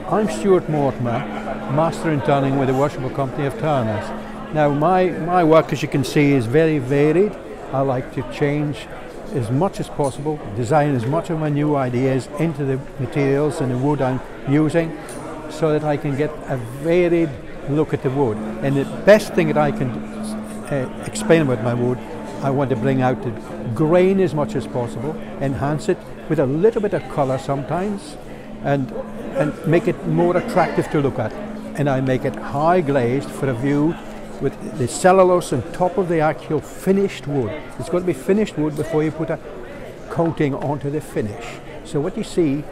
I'm Stuart Mortimer, Master in Turning with the Worshipful Company of Turners. Now my work, as you can see, is very varied. I like to change as much as possible, design as much of my new ideas into the materials and the wood I'm using, so that I can get a varied look at the wood. And the best thing that I can explain about my wood, I want to bring out the grain as much as possible, enhance it with a little bit of colour sometimes, and make it more attractive to look at. And I make it high glazed for a view with the cellulose on top of the actual finished wood. It's got to be finished wood before you put a coating onto the finish. So what you see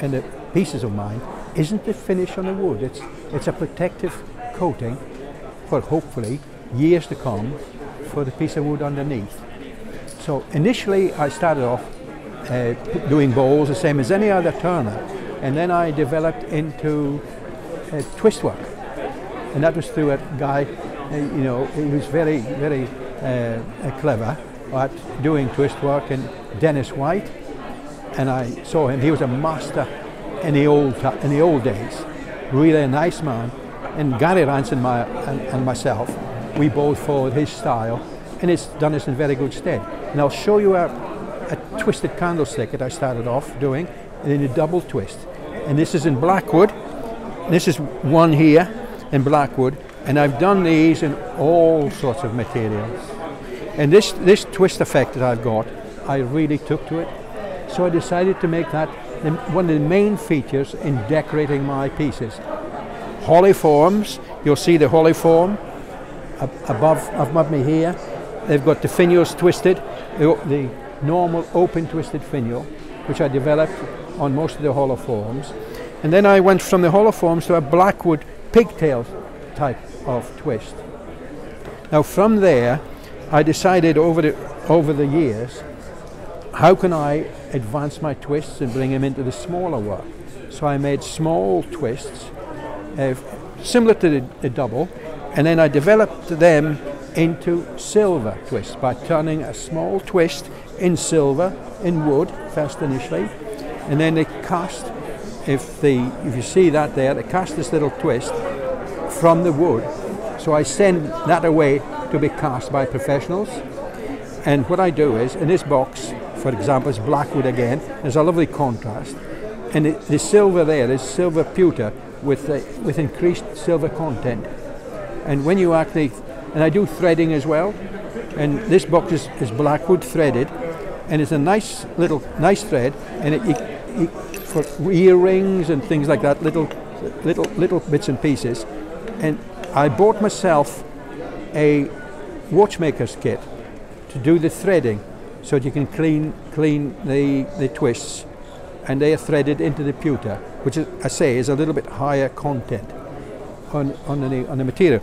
in the pieces of mine isn't the finish on the wood, it's a protective coating for hopefully years to come for the piece of wood underneath. So initially I started off doing bowls the same as any other turner, and then I developed into twist work, and that was through a guy, he was very clever at doing twist work, and Dennis White, and I saw him. He was a master in the old days, really a nice man. And Gary Ranson and myself, we both followed his style, and it's done us in very good stead. And I'll show you a twisted candlestick that I started off doing in a double twist. And this is in blackwood. This is one here in blackwood, and I've done these in all sorts of materials. And this twist effect that I've got, I really took to it. So I decided to make that one of the main features in decorating my pieces. Holly forms, you'll see the holly form above me here. They've got the finials twisted, the normal open twisted finial, which I developed on most of the hollow forms. And then I went from the hollow forms to a blackwood pigtail type of twist. Now from there, I decided over the years, how can I advance my twists and bring them into the smaller work? So I made small twists, similar to the double, and then I developed them into silver twists by turning a small twist in silver, in wood first initially, and then they cast, if you see that there, they cast this little twist from the wood. So I send that away to be cast by professionals. And what I do is, in this box, for example, is blackwood again. There's a lovely contrast, and the silver there is silver pewter with increased silver content. And when you actually, and I do threading as well, and this box is blackwood threaded, and it's a nice thread, and for earrings and things like that, little bits and pieces. And I bought myself a watchmaker's kit to do the threading, so that you can clean the twists, and they are threaded into the pewter, which is, I say, is a little bit higher content on the material.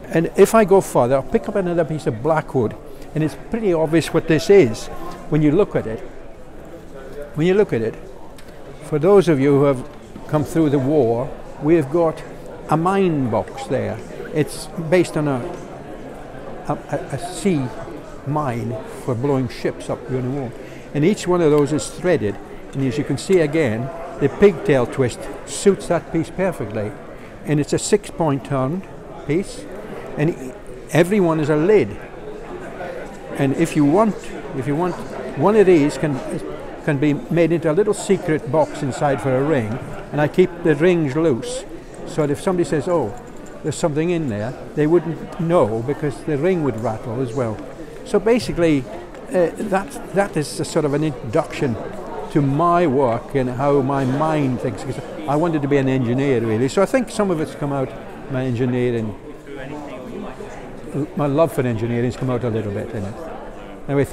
And if I go further, I'll pick up another piece of blackwood, and it's pretty obvious what this is when you look at it. When you look at it, for those of you who have come through the war, we've got a mine box there. It's based on a sea mine for blowing ships up during the war. And each one of those is threaded, and as you can see again, the pigtail twist suits that piece perfectly. And it's a 6-point turn piece, and every one is a lid. And if you want one of these can be made into a little secret box inside for a ring, and I keep the rings loose, so that if somebody says, oh, there's something in there, they wouldn't know, because the ring would rattle as well. So basically, that is a sort of an introduction to my work and how my mind thinks. Because I wanted to be an engineer, really. So I think some of it's come out, my engineering, my love for engineering has come out a little bit in it. Anyway,